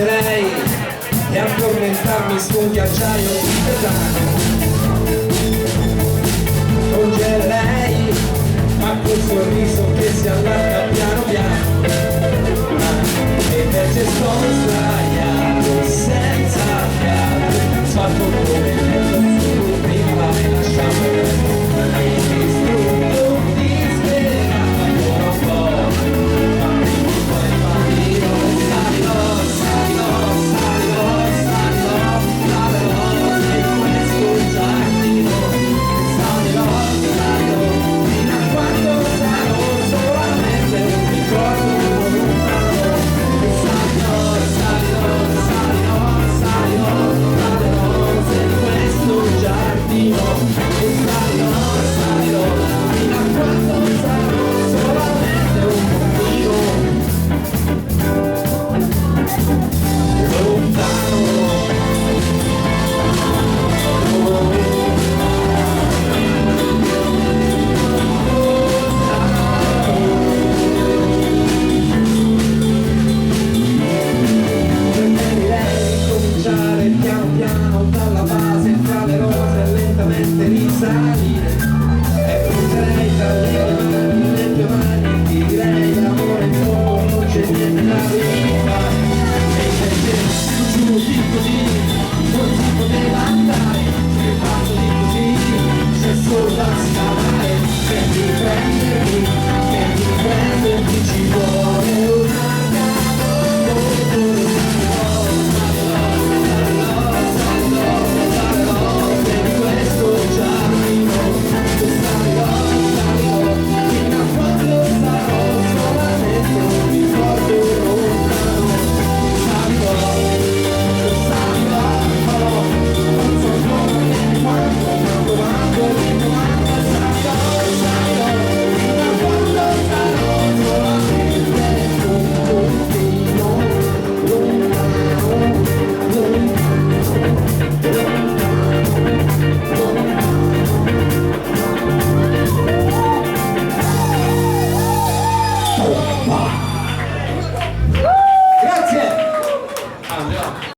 smetterei di addormentarmi su un ghiacciaio tibetano. Congelerei a quel sorriso che si allarga piano piano, e invece sto sdraiato senza fiato, fatto come nell'azzurro prima e lasciamo distrutto, disperato ancora un po', ma prima o poi salirò, in questo giardino, salirò fino a quando sarò solamente un ricordo lontano. Salirò in questo giardino, e salirò fino a quando sarò solamente un bambino lontano. Piano piano dalla base tra le rose lentamente risalire.